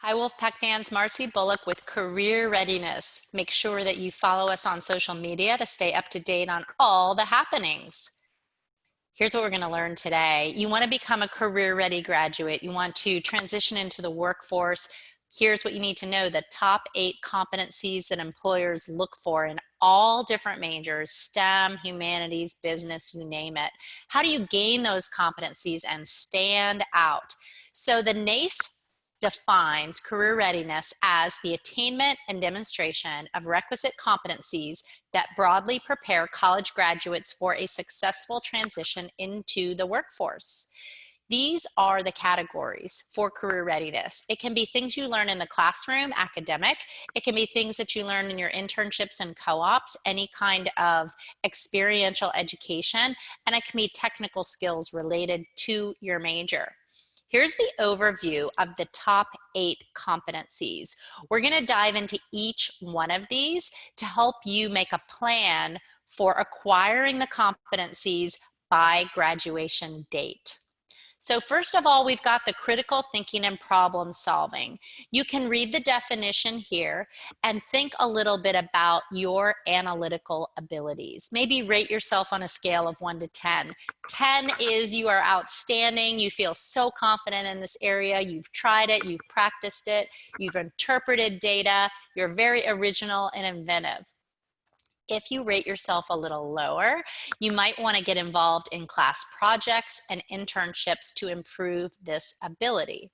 Hi, Wolfpack fans. Marcy Bullock with Career Readiness. Make sure that you follow us on social media to stay up to date on all the happenings. Here's what we're going to learn today. You want to become a career-ready graduate. You want to transition into the workforce. Here's what you need to know: the top 8 competencies that employers look for in all different majors: STEM, humanities, business, you name it. How do you gain those competencies and stand out? So the NACE defines career readiness as the attainment and demonstration of requisite competencies that broadly prepare college graduates for a successful transition into the workforce. These are the categories for career readiness. It can be things you learn in the classroom, academic. It can be things that you learn in your internships and co-ops, any kind of experiential education, and it can be technical skills related to your major. Here's the overview of the top 8 competencies. We're going to dive into each one of these to help you make a plan for acquiring the competencies by graduation date. So first of all, we've got the critical thinking and problem solving. You can read the definition here and think a little bit about your analytical abilities. Maybe rate yourself on a scale of 1 to 10. 10 is you are outstanding, you feel so confident in this area, you've tried it, you've practiced it, you've interpreted data, you're very original and inventive. If you rate yourself a little lower, you might want to get involved in class projects and internships to improve this ability.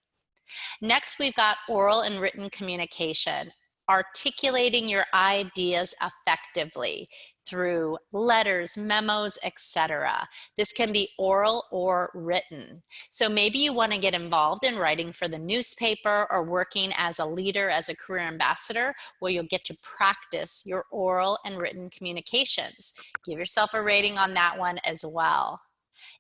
Next, we've got oral and written communication, articulating your ideas effectively through letters, memos, etc. This can be oral or written. So maybe you want to get involved in writing for the newspaper or working as a leader, as a career ambassador, where you'll get to practice your oral and written communications. Give yourself a rating on that one as well.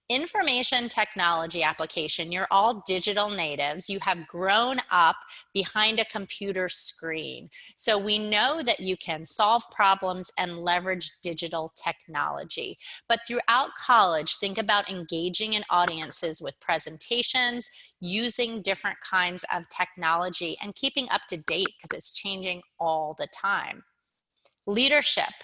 Information technology application. You're all digital natives. You have grown up behind a computer screen. So we know that you can solve problems and leverage digital technology. But throughout college, think about engaging in audiences with presentations, using different kinds of technology, and keeping up to date because it's changing all the time. Leadership.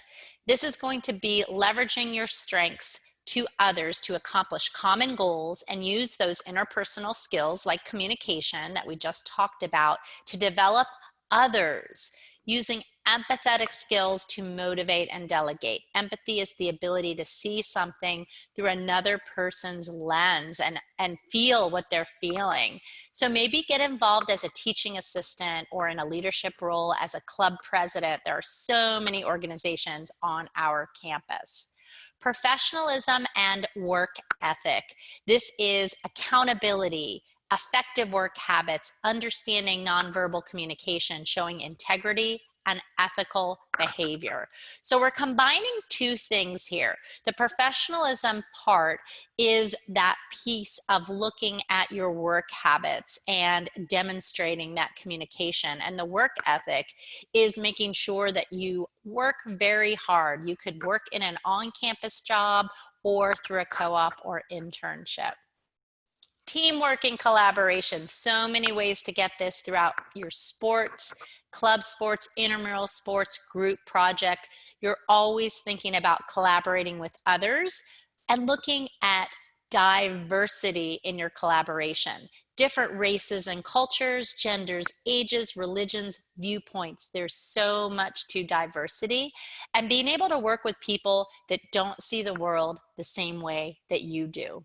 This is going to be leveraging your strengths to others to accomplish common goals and use those interpersonal skills like communication that we just talked about to develop others, using empathetic skills to motivate and delegate. Empathy is the ability to see something through another person's lens and feel what they're feeling. So maybe get involved as a teaching assistant or in a leadership role as a club president. There are so many organizations on our campus. Professionalism and work ethic. This is accountability, effective work habits, understanding nonverbal communication, showing integrity and ethical behavior. So we're combining 2 things here. The professionalism part is that piece of looking at your work habits and demonstrating that communication. And the work ethic is making sure that you work very hard. You could work in an on-campus job or through a co-op or internship. Teamwork and collaboration. So many ways to get this throughout your sports, club sports, intramural sports, group project. You're always thinking about collaborating with others and looking at diversity in your collaboration. Different races and cultures, genders, ages, religions, viewpoints. There's so much to diversity, and being able to work with people that don't see the world the same way that you do.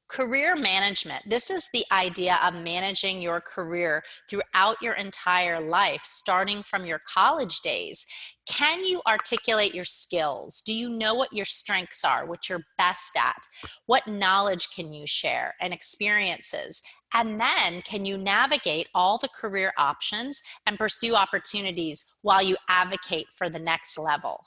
Career management. This is the idea of managing your career throughout your entire life, starting from your college days. Can you articulate your skills? Do you know what your strengths are, what you're best at? What knowledge can you share and experiences? And then can you navigate all the career options and pursue opportunities while you advocate for the next level?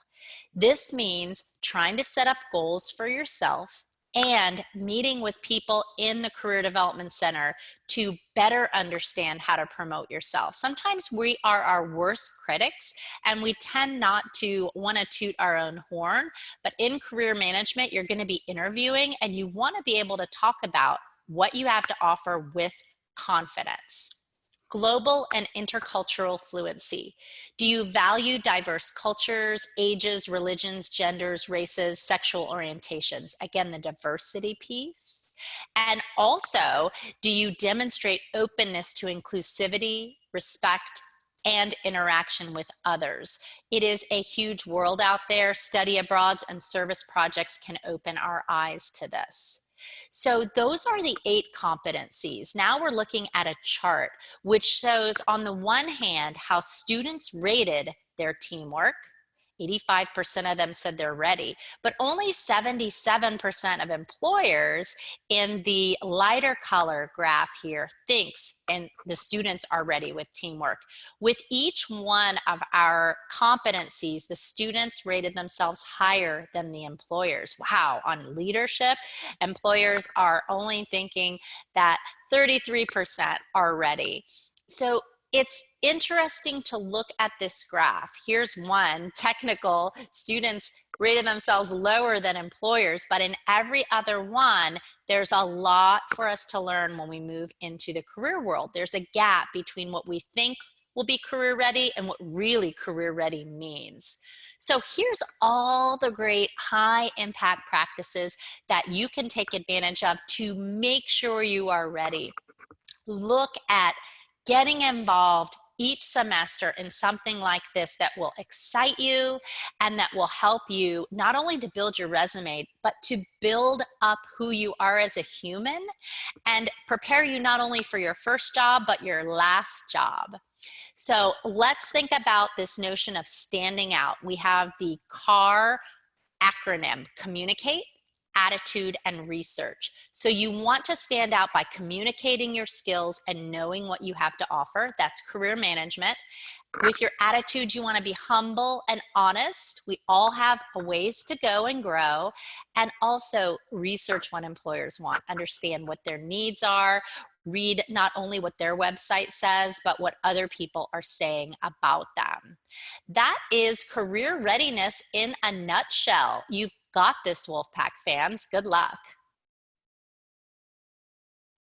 This means trying to set up goals for yourself and meeting with people in the Career Development Center to better understand how to promote yourself. Sometimes we are our worst critics and we tend not to want to toot our own horn, but in career management, you're going to be interviewing and you want to be able to talk about what you have to offer with confidence. Global and intercultural fluency. Do you value diverse cultures, ages, religions, genders, races, sexual orientations? Again, the diversity piece. And also, do you demonstrate openness to inclusivity, respect, and interaction with others? It is a huge world out there. Study abroads and service projects can open our eyes to this. So those are the 8 competencies. Now we're looking at a chart which shows on the one hand how students rated their teamwork. 85% of them said they're ready, but only 77% of employers in the lighter color graph here thinks and the students are ready with teamwork. With each one of our competencies, the students rated themselves higher than the employers. Wow, on leadership, employers are only thinking that 33% are ready. So it's interesting to look at this graph. Here's one, technical, students rated themselves lower than employers, but in every other one, there's a lot for us to learn when we move into the career world. There's a gap between what we think will be career ready and what really career ready means. So here's all the great high impact practices that you can take advantage of to make sure you are ready. Look at getting involved each semester in something like this that will excite you and that will help you not only to build your resume, but to build up who you are as a human and prepare you not only for your first job, but your last job. So let's think about this notion of standing out. We have the CAR acronym, communicate, attitude, and research. So you want to stand out by communicating your skills and knowing what you have to offer. That's career management. With your attitude, you want to be humble and honest. We all have a ways to go and grow. And also research what employers want. Understand what their needs are. Read not only what their website says, but what other people are saying about them. That is career readiness in a nutshell. You've got this, Wolfpack fans. Good luck.